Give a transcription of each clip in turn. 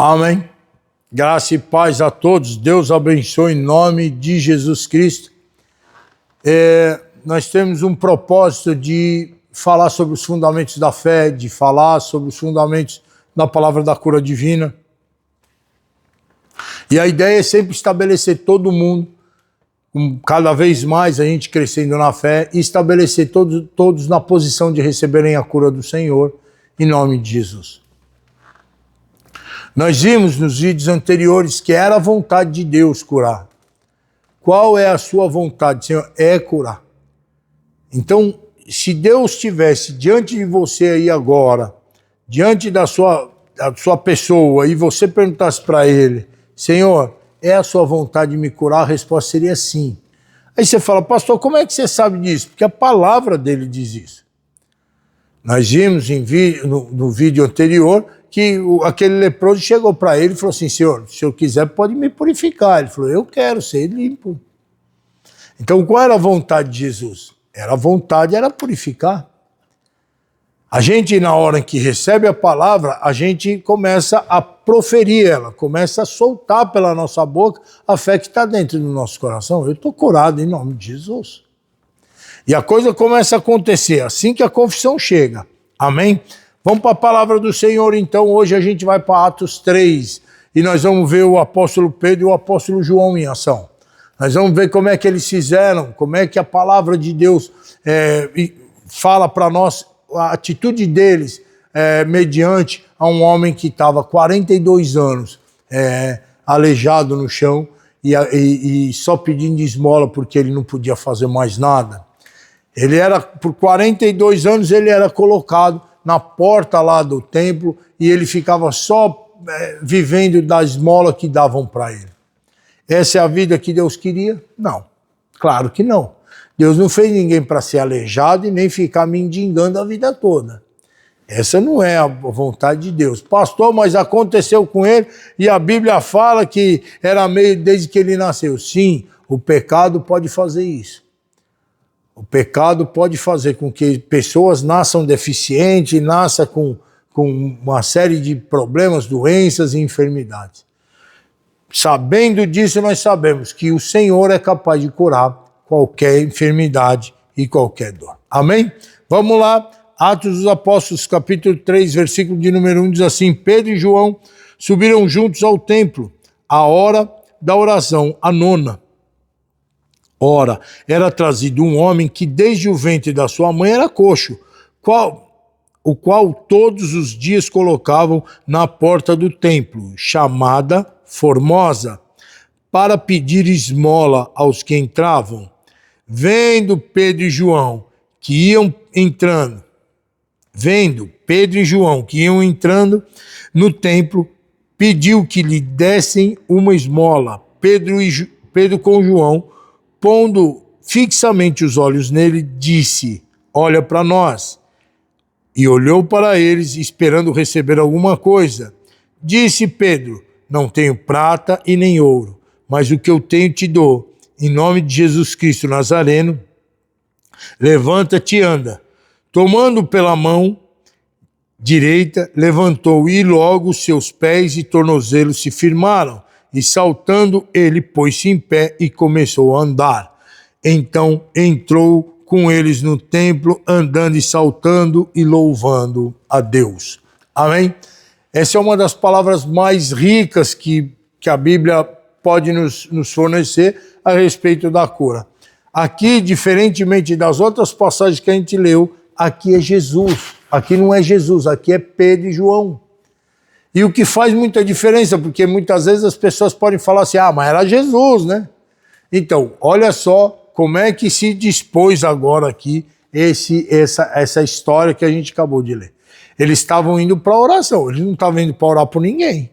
Amém. Graça e paz a todos. Deus abençoe em nome de Jesus Cristo. Nós temos um propósito de falar sobre os fundamentos da fé, de falar sobre os fundamentos da palavra da cura divina. E a ideia é sempre estabelecer todo mundo, cada vez mais a gente crescendo na fé, e estabelecer todos na posição de receberem a cura do Senhor, em nome de Jesus. Nós vimos nos vídeos anteriores que era a vontade de Deus curar. Qual é a sua vontade, Senhor? É curar. Então, se Deus estivesse diante de você aí agora, diante da sua pessoa, e você perguntasse para ele, Senhor, é a sua vontade de me curar? A resposta seria sim. Aí você fala, pastor, como é que você sabe disso? Porque a palavra dele diz isso. Nós vimos no vídeo anterior que aquele leproso chegou para ele e falou assim, Senhor, se eu quiser pode me purificar. Ele falou, eu quero ser limpo. Então qual era a vontade de Jesus? A vontade era purificar. A gente, na hora em que recebe a palavra, a gente começa a proferir ela, começa a soltar pela nossa boca a fé que está dentro do nosso coração. Eu estou curado em nome de Jesus. E a coisa começa a acontecer assim que a confissão chega. Amém? Vamos para a palavra do Senhor, então. Hoje a gente vai para Atos 3 e nós vamos ver o apóstolo Pedro e o apóstolo João em ação. Nós vamos ver como é que eles fizeram, como é que a palavra de Deus fala para nós, a atitude deles mediante a um homem que estava 42 anos aleijado no chão e só pedindo esmola porque ele não podia fazer mais nada. Por 42 anos ele era colocado na porta lá do templo e ele ficava só vivendo da esmola que davam para ele. Essa é a vida que Deus queria? Não, claro que não. Deus não fez ninguém para ser aleijado e nem ficar mendigando a vida toda. Essa não é a vontade de Deus. Pastor, mas aconteceu com ele e a Bíblia fala que era meio desde que ele nasceu. Sim, o pecado pode fazer isso. O pecado pode fazer com que pessoas nasçam deficientes, nasçam com uma série de problemas, doenças e enfermidades. Sabendo disso, nós sabemos que o Senhor é capaz de curar qualquer enfermidade e qualquer dor. Amém? Vamos lá. Atos dos Apóstolos, capítulo 3, versículo de número 1, diz assim, Pedro e João subiram juntos ao templo, à hora da oração, a nona. Ora, era trazido um homem que desde o ventre da sua mãe era coxo, o qual todos os dias colocavam na porta do templo, chamada Formosa, para pedir esmola aos que entravam. Vendo Pedro e João que iam entrando no templo, pediu que lhe dessem uma esmola. Pedro com João, pondo fixamente os olhos nele, disse, olha para nós. E olhou para eles, esperando receber alguma coisa. Disse Pedro, não tenho prata e nem ouro, mas o que eu tenho te dou. Em nome de Jesus Cristo Nazareno, levanta-te e anda. Tomando pela mão direita, levantou e logo seus pés e tornozelos se firmaram. E saltando ele pôs-se em pé e começou a andar. Então entrou com eles no templo, andando e saltando e louvando a Deus. Amém? Essa é uma das palavras mais ricas que a Bíblia pode nos fornecer a respeito da cura. Aqui, diferentemente das outras passagens que a gente leu, aqui é Jesus. Aqui não é Jesus, aqui é Pedro e João. E o que faz muita diferença, porque muitas vezes as pessoas podem falar assim, mas era Jesus, né? Então, olha só como é que se dispôs agora aqui essa história que a gente acabou de ler. Eles estavam indo para a oração, eles não estavam indo para orar por ninguém.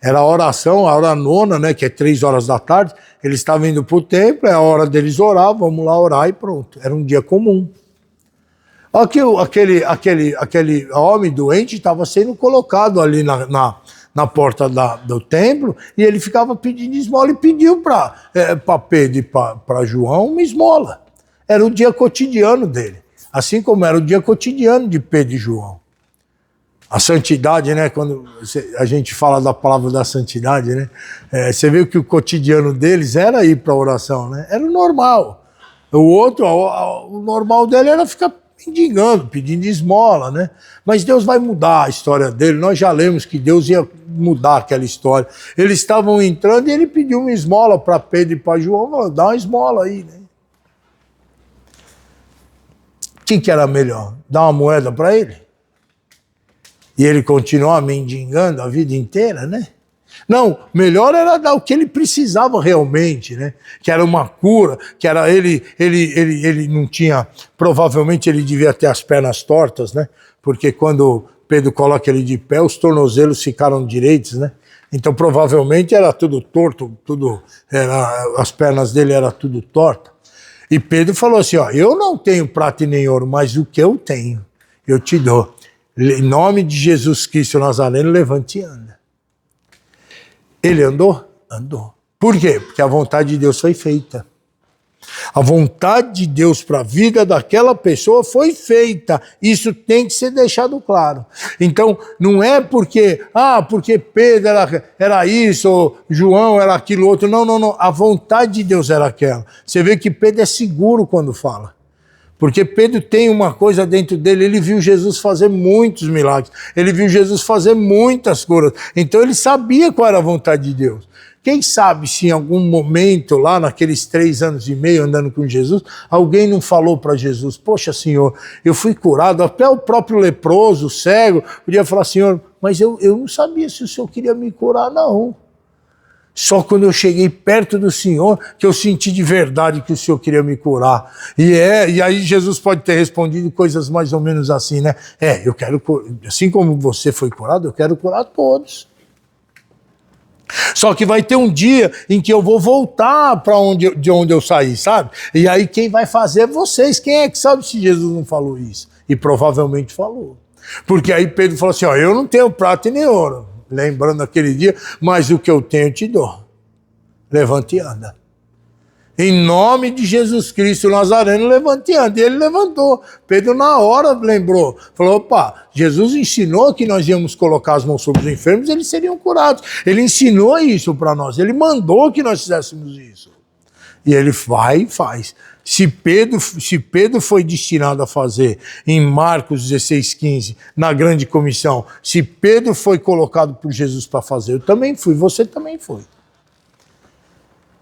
Era a oração, a hora nona, né, que é 3 horas da tarde, eles estavam indo para o templo, é a hora deles orar, vamos lá orar e pronto. Era um dia comum. Aqui, aquele homem doente estava sendo colocado ali na porta do templo e ele ficava pedindo esmola e pediu para Pedro e para João uma esmola. Era o dia cotidiano dele, assim como era o dia cotidiano de Pedro e João. A santidade, né? Quando a gente fala da palavra da santidade, né? Você vê que o cotidiano deles era ir para a oração, né? Era o normal. O outro, o normal dele era ficar mendigando, pedindo esmola, né? Mas Deus vai mudar a história dele. Nós já lemos que Deus ia mudar aquela história. Eles estavam entrando e ele pediu uma esmola para Pedro e para João. Falou, dá uma esmola aí, né? O que era melhor? Dar uma moeda para ele? E ele continuar mendigando a vida inteira, né? Não, melhor era dar o que ele precisava realmente, né? Que era uma cura, que era ele não tinha, provavelmente ele devia ter as pernas tortas, né? Porque quando Pedro coloca ele de pé, os tornozelos ficaram direitos, né? Então provavelmente era tudo torto, as pernas dele eram tudo torta. E Pedro falou assim, ó, eu não tenho prata e nem ouro, mas o que eu tenho, eu te dou. Em nome de Jesus Cristo Nazareno, levante e anda. Ele andou? Andou. Por quê? Porque a vontade de Deus foi feita. A vontade de Deus para a vida daquela pessoa foi feita. Isso tem que ser deixado claro. Então, não é porque Pedro era isso, ou João era aquilo outro. Não, não, não. A vontade de Deus era aquela. Você vê que Pedro é seguro quando fala. Porque Pedro tem uma coisa dentro dele, ele viu Jesus fazer muitos milagres, ele viu Jesus fazer muitas curas, então ele sabia qual era a vontade de Deus. Quem sabe se em algum momento, lá naqueles 3 anos e meio andando com Jesus, alguém não falou para Jesus, poxa Senhor, eu fui curado, até o próprio leproso, o cego, podia falar, Senhor, mas eu não sabia se o Senhor queria me curar, não. Só quando eu cheguei perto do Senhor que eu senti de verdade que o Senhor queria me curar. E aí Jesus pode ter respondido coisas mais ou menos assim, né? Eu quero, assim como você foi curado, eu quero curar todos. Só que vai ter um dia em que eu vou voltar para de onde eu saí, sabe? E aí quem vai fazer é vocês. Quem é que sabe se Jesus não falou isso? E provavelmente falou. Porque aí Pedro falou assim, ó, eu não tenho prata e nem ouro. Lembrando aquele dia, mas o que eu tenho eu te dou. Levante e anda. Em nome de Jesus Cristo Nazareno, levante e anda. E ele levantou. Pedro na hora lembrou. Falou, opa, Jesus ensinou que nós íamos colocar as mãos sobre os enfermos, eles seriam curados. Ele ensinou isso para nós. Ele mandou que nós fizéssemos isso. E ele vai e faz. Se Pedro foi destinado a fazer em Marcos 16:15, na grande comissão, se Pedro foi colocado por Jesus para fazer, eu também fui, você também foi.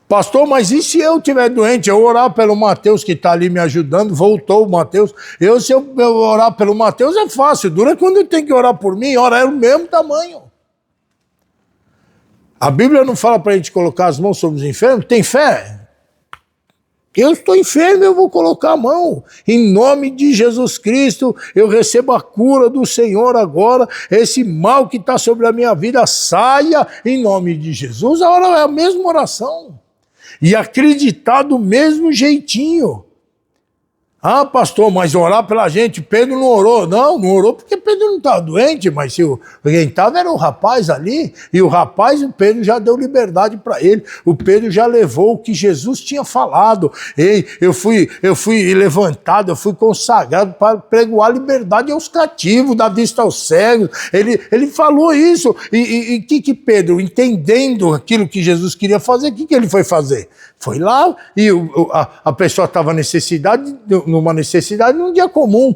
Pastor, mas e se eu estiver doente? Eu orar pelo Mateus que está ali me ajudando, voltou o Mateus. Se eu orar pelo Mateus é fácil, dura quando eu tenho que orar por mim, orar é o mesmo tamanho. A Bíblia não fala para a gente colocar as mãos sobre os enfermos? Tem fé? Eu estou enfermo, eu vou colocar a mão. Em nome de Jesus Cristo, eu recebo a cura do Senhor agora. Esse mal que está sobre a minha vida, saia em nome de Jesus. É a mesma oração. E acreditar do mesmo jeitinho. Ah, pastor, mas orar pela gente, Pedro não orou. Não orou porque Pedro não estava doente, mas quem estava era o rapaz ali, e o rapaz, o Pedro já deu liberdade para ele, o Pedro já levou o que Jesus tinha falado. Ei, eu fui levantado, eu fui consagrado para pregoar liberdade aos cativos, dar vista aos cegos. Ele falou isso, e que Pedro, entendendo aquilo que Jesus queria fazer, o que ele foi fazer? Foi lá, e a pessoa estava numa necessidade num dia comum.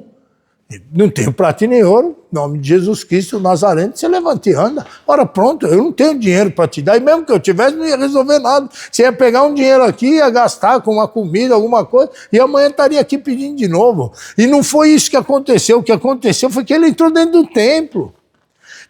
Não tenho prata e nem ouro, em nome de Jesus Cristo, o Nazareno, você levanta e anda. Ora, pronto, eu não tenho dinheiro para te dar, e mesmo que eu tivesse, não ia resolver nada. Você ia pegar um dinheiro aqui, ia gastar com uma comida, alguma coisa, e amanhã estaria aqui pedindo de novo. E não foi isso que aconteceu. O que aconteceu foi que ele entrou dentro do templo.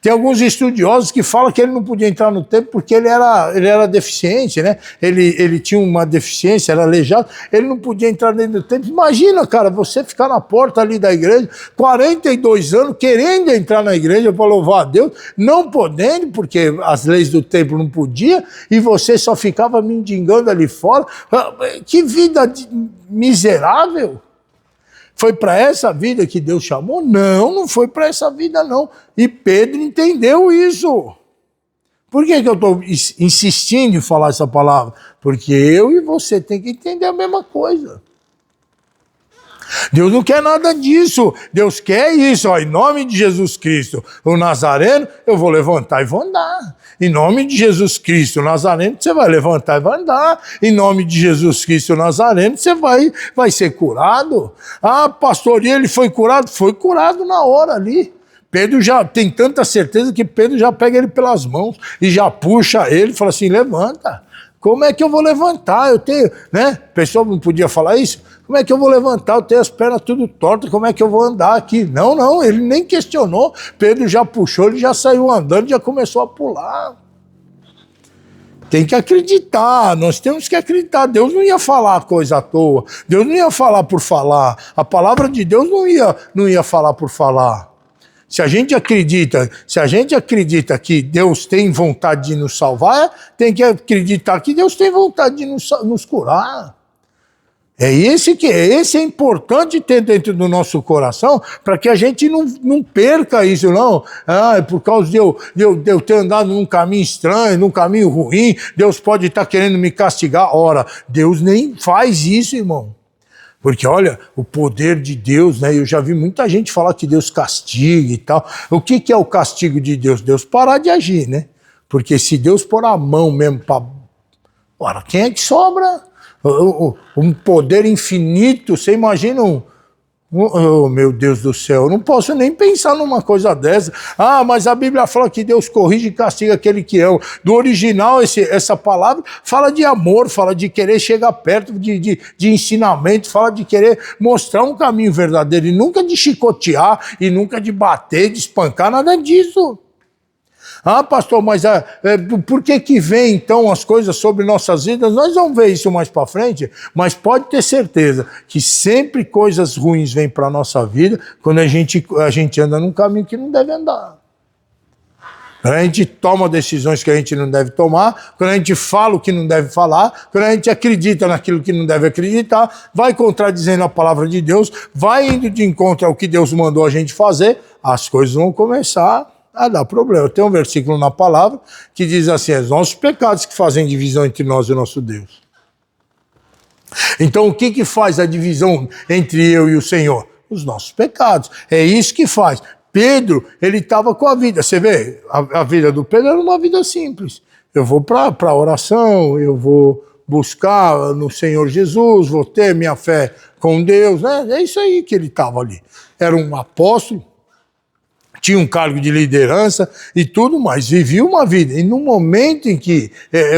Tem alguns estudiosos que falam que ele não podia entrar no templo porque ele era deficiente, né? Ele tinha uma deficiência, era aleijado, ele não podia entrar dentro do templo. Imagina, cara, você ficar na porta ali da igreja, 42 anos, querendo entrar na igreja para louvar a Deus, não podendo, porque as leis do templo não podiam, e você só ficava mendigando ali fora. Que vida miserável! Foi para essa vida que Deus chamou? Não foi para essa vida não. E Pedro entendeu isso. Por que eu estou insistindo em falar essa palavra? Porque eu e você tem que entender a mesma coisa. Deus não quer nada disso. Deus quer isso. Ó, em nome de Jesus Cristo, o Nazareno, eu vou levantar e vou andar. Em nome de Jesus Cristo, o Nazareno, você vai levantar e vai andar. Em nome de Jesus Cristo, o Nazareno, você vai ser curado. Ah, pastor, e ele foi curado? Foi curado na hora ali. Pedro já tem tanta certeza que Pedro já pega ele pelas mãos e já puxa ele e fala assim, levanta. Como é que eu vou levantar? Eu tenho, né? O pessoal não podia falar isso. Como é que eu vou levantar? Eu tenho as pernas tudo tortas, como é que eu vou andar aqui? Não, ele nem questionou. Pedro já puxou, ele já saiu andando, já começou a pular. Tem que acreditar, nós temos que acreditar. Deus não ia falar coisa à toa. Deus não ia falar por falar. A palavra de Deus não ia falar por falar. Se a gente acredita que Deus tem vontade de nos salvar, tem que acreditar que Deus tem vontade de nos curar. Esse é importante ter dentro do nosso coração, para que a gente não perca isso, não. Ah, é por causa de eu ter andado num caminho estranho, num caminho ruim, Deus pode estar querendo me castigar. Ora, Deus nem faz isso, irmão. Porque, olha, o poder de Deus, né? Eu já vi muita gente falar que Deus castiga e tal. O que é o castigo de Deus? Deus parar de agir, né? Porque se Deus pôr a mão mesmo para... Ora, quem é que sobra? Um poder infinito, você imagina oh, meu Deus do céu, eu não posso nem pensar numa coisa dessa. Ah, mas a Bíblia fala que Deus corrige e castiga aquele que ama. Do original, essa palavra fala de amor, fala de querer chegar perto, de ensinamento, fala de querer mostrar um caminho verdadeiro, e nunca de chicotear, e nunca de bater, de espancar, nada disso. Ah, pastor, mas por que vem então as coisas sobre nossas vidas? Nós vamos ver isso mais para frente, mas pode ter certeza que sempre coisas ruins vêm para a nossa vida quando a gente anda num caminho que não deve andar. Quando a gente toma decisões que a gente não deve tomar, quando a gente fala o que não deve falar, quando a gente acredita naquilo que não deve acreditar, vai contradizendo a palavra de Deus, vai indo de encontro ao que Deus mandou a gente fazer, as coisas vão começar a dar problema. Tem um versículo na palavra que diz assim, é os nossos pecados que fazem divisão entre nós e o nosso Deus. Então o que faz a divisão entre eu e o Senhor? Os nossos pecados. É isso que faz. Pedro, ele estava com a vida. Você vê, a vida do Pedro era uma vida simples. Eu vou para a oração, eu vou buscar no Senhor Jesus, vou ter minha fé com Deus, né? É isso aí que ele estava ali. Era um apóstolo, tinha um cargo de liderança e tudo mais, vivia uma vida. E no momento em que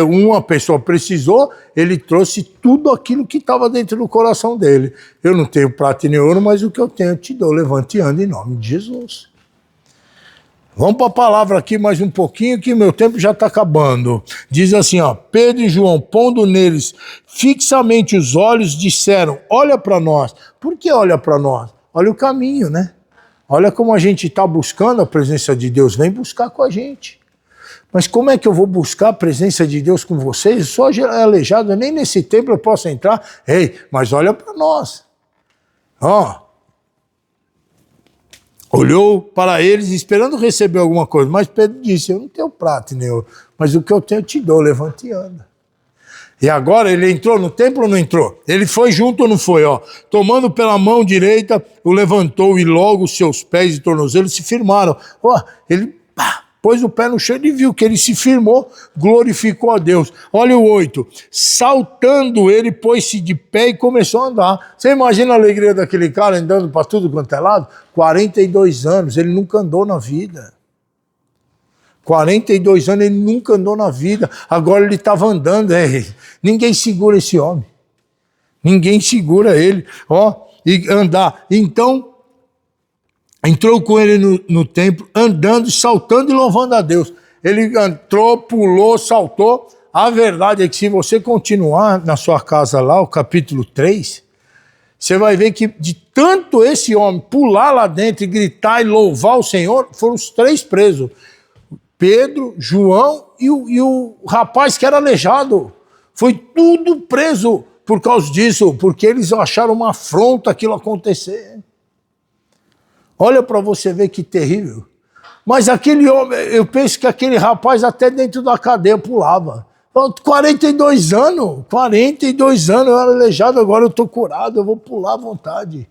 uma pessoa precisou, ele trouxe tudo aquilo que estava dentro do coração dele. Eu não tenho prata nem ouro, mas o que eu tenho eu te dou, levante e anda em nome de Jesus. Vamos para a palavra aqui mais um pouquinho, que meu tempo já está acabando. Diz assim, ó, Pedro e João, pondo neles fixamente os olhos, disseram, olha para nós. Por que olha para nós? Olha o caminho, né? Olha como a gente está buscando a presença de Deus, vem buscar com a gente. Mas como é que eu vou buscar a presença de Deus com vocês? Eu sou aleijado, nem nesse templo eu posso entrar. Ei, mas olha para nós. Ó, olhou para eles esperando receber alguma coisa, mas Pedro disse, eu não tenho prata nem ouro, mas o que eu tenho eu te dou, levante e anda. E agora ele entrou no templo ou não entrou? Ele foi junto ou não foi? Ó, tomando pela mão direita, o levantou e logo os seus pés e tornozelos se firmaram. Ó, ele pôs o pé no chão e viu que ele se firmou, glorificou a Deus. Olha o 8. Saltando ele, pôs-se de pé e começou a andar. Você imagina a alegria daquele cara andando para tudo quanto é lado? 42 anos, ele nunca andou na vida. 42 anos, ele nunca andou na vida. Agora ele estava andando. Ninguém segura esse homem. Ninguém segura ele. Ó, e andar. Então, entrou com ele no templo, andando, saltando e louvando a Deus. Ele entrou, pulou, saltou. A verdade é que se você continuar na sua casa lá, o capítulo 3, você vai ver que de tanto esse homem pular lá dentro e gritar e louvar o Senhor, foram os 3 presos. Pedro, João e o rapaz que era aleijado. Foi tudo preso por causa disso, porque eles acharam uma afronta aquilo acontecer. Olha para você ver que terrível. Mas aquele homem, eu penso que aquele rapaz até dentro da cadeia pulava. 42 anos, eu era aleijado, agora eu estou curado, eu vou pular à vontade.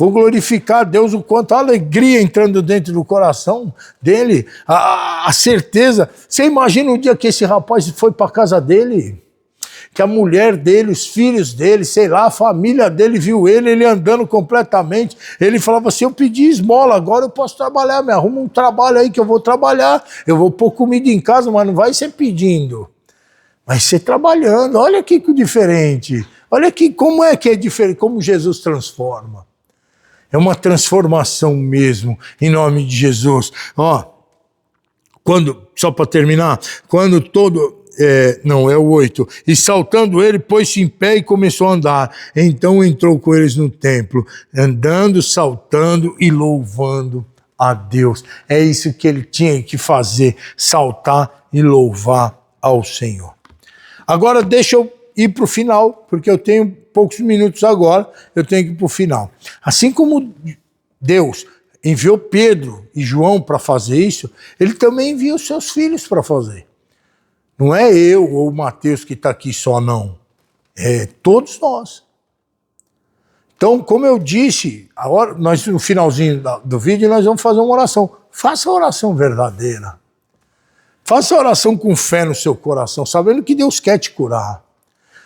Vou glorificar Deus, o quanto a alegria entrando dentro do coração dele, a certeza. Você imagina o dia que esse rapaz foi para a casa dele, que a mulher dele, os filhos dele, sei lá, a família dele viu ele andando completamente. Ele falava assim, eu pedi esmola, agora eu posso trabalhar, me arruma um trabalho aí que eu vou trabalhar, eu vou pôr comida em casa, mas não vai ser pedindo, vai ser trabalhando. Olha que diferente, olha aqui como é que é diferente, como Jesus transforma. É uma transformação mesmo, em nome de Jesus. Ó, só para terminar, quando todo... não, é o 8. E saltando ele, pôs-se em pé e começou a andar. Então entrou com eles no templo, andando, saltando e louvando a Deus. É isso que ele tinha que fazer, saltar e louvar ao Senhor. Agora deixa eu ir para o final, porque eu tenho poucos minutos agora, eu tenho que ir para o final. Assim como Deus enviou Pedro e João para fazer isso, ele também envia os seus filhos para fazer. Não é eu ou o Mateus que está aqui só, não. É todos nós. Então, como eu disse, agora, no finalzinho do vídeo nós vamos fazer uma oração. Faça a oração verdadeira. Faça a oração com fé no seu coração, sabendo que Deus quer te curar.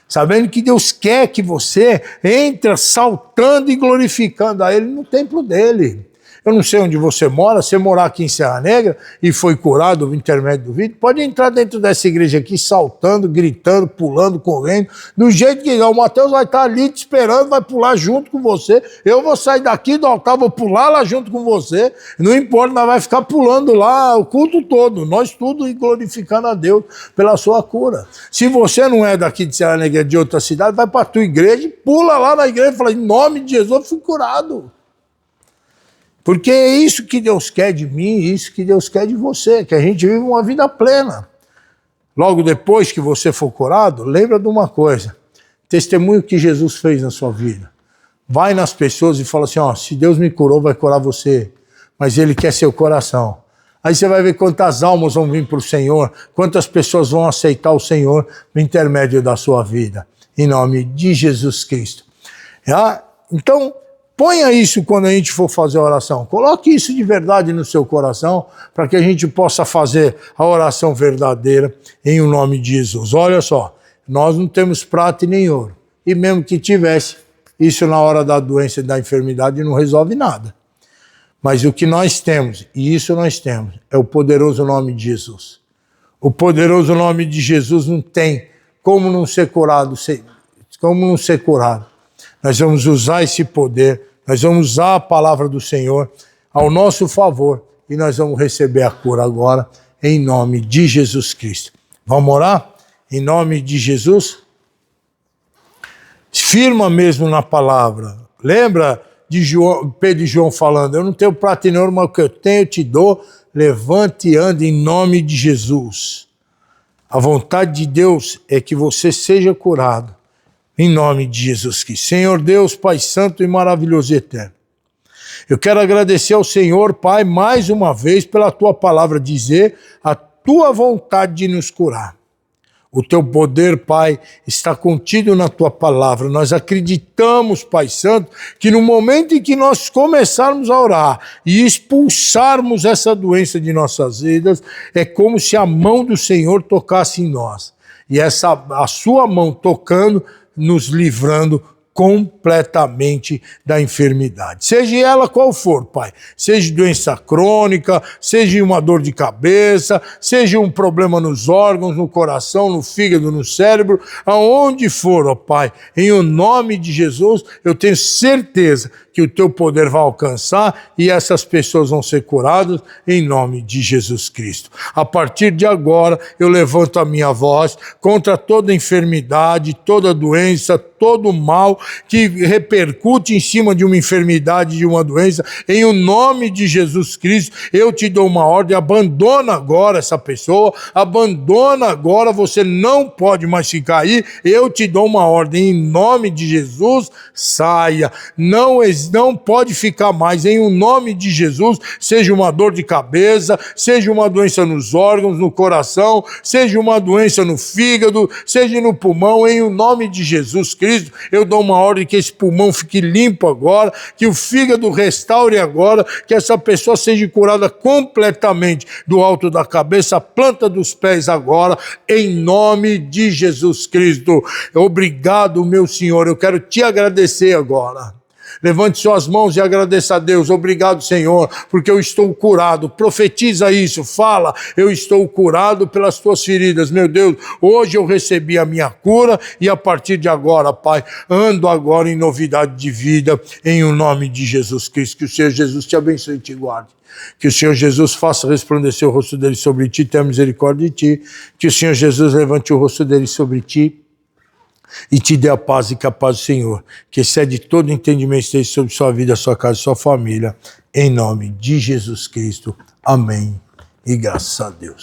Sabendo que Deus quer que você entre saltando e glorificando a Ele no templo dele. Eu não sei onde você mora, se morar aqui em Serra Negra e foi curado no intermédio do vídeo, pode entrar dentro dessa igreja aqui saltando, gritando, pulando, correndo, do jeito que o Mateus vai estar ali te esperando, vai pular junto com você, eu vou sair daqui do altar, vou pular lá junto com você, não importa, nós vai ficar pulando lá o culto todo, nós tudo e glorificando a Deus pela sua cura. Se você não é daqui de Serra Negra, de outra cidade, vai para a tua igreja e pula lá na igreja e fala, em nome de Jesus eu fui curado. Porque é isso que Deus quer de mim, isso que Deus quer de você, que a gente vive uma vida plena. Logo depois que você for curado, lembra de uma coisa, testemunho que Jesus fez na sua vida. Vai nas pessoas e fala assim, ó, se Deus me curou, vai curar você, mas Ele quer seu coração. Aí você vai ver quantas almas vão vir para o Senhor, quantas pessoas vão aceitar o Senhor no intermédio da sua vida, em nome de Jesus Cristo. Então, ponha isso quando a gente for fazer a oração. Coloque isso de verdade no seu coração para que a gente possa fazer a oração verdadeira em o nome de Jesus. Olha só, nós não temos prata e nem ouro. E mesmo que tivesse, isso na hora da doença e da enfermidade não resolve nada. Mas o que nós temos, e isso nós temos, é o poderoso nome de Jesus. O poderoso nome de Jesus não tem como não ser curado, como não ser curado. Nós vamos usar esse poder, nós vamos usar a palavra do Senhor ao nosso favor e nós vamos receber a cura agora, em nome de Jesus Cristo. Vamos orar? Em nome de Jesus? Firma mesmo na palavra. Lembra de Pedro e João falando, eu não tenho prata e nem ouro, mas o que eu tenho eu te dou, levante e ande em nome de Jesus. A vontade de Deus é que você seja curado. Em nome de Jesus Cristo. Senhor Deus, Pai Santo e maravilhoso e eterno. Eu quero agradecer ao Senhor, Pai, mais uma vez pela Tua palavra dizer a Tua vontade de nos curar. O Teu poder, Pai, está contido na Tua palavra. Nós acreditamos, Pai Santo, que no momento em que nós começarmos a orar e expulsarmos essa doença de nossas vidas, é como se a mão do Senhor tocasse em nós. E a Sua mão tocando, nos livrando completamente da enfermidade. Seja ela qual for, Pai. Seja doença crônica, seja uma dor de cabeça, seja um problema nos órgãos, no coração, no fígado, no cérebro, aonde for, ó Pai. Em o nome de Jesus, eu tenho certeza que o Teu poder vai alcançar e essas pessoas vão ser curadas em nome de Jesus Cristo. A partir de agora, eu levanto a minha voz contra toda enfermidade, toda doença, todo mal que repercute em cima de uma enfermidade, de uma doença. Em o nome de Jesus Cristo, eu te dou uma ordem, abandona agora essa pessoa, abandona agora, você não pode mais ficar aí, eu te dou uma ordem, em nome de Jesus, saia, não pode ficar mais, em o nome de Jesus, seja uma dor de cabeça, seja uma doença nos órgãos, no coração, seja uma doença no fígado, seja no pulmão, em o nome de Jesus Cristo, Cristo, eu dou uma ordem que esse pulmão fique limpo agora, que o fígado restaure agora, que essa pessoa seja curada completamente do alto da cabeça, a planta dos pés agora, em nome de Jesus Cristo. Obrigado, meu Senhor, eu quero te agradecer agora. Levante suas mãos e agradeça a Deus. Obrigado, Senhor, porque eu estou curado. Profetiza isso, fala, eu estou curado pelas tuas feridas. Meu Deus, hoje eu recebi a minha cura e a partir de agora, Pai, ando agora em novidade de vida, em o nome de Jesus Cristo. Que o Senhor Jesus te abençoe e te guarde. Que o Senhor Jesus faça resplandecer o rosto dele sobre ti, tenha misericórdia de ti. Que o Senhor Jesus levante o rosto dele sobre ti e te dê a paz e que a paz do Senhor, que excede todo entendimento, esteja sobre sua vida, sua casa, sua família, em nome de Jesus Cristo. Amém. E graças a Deus.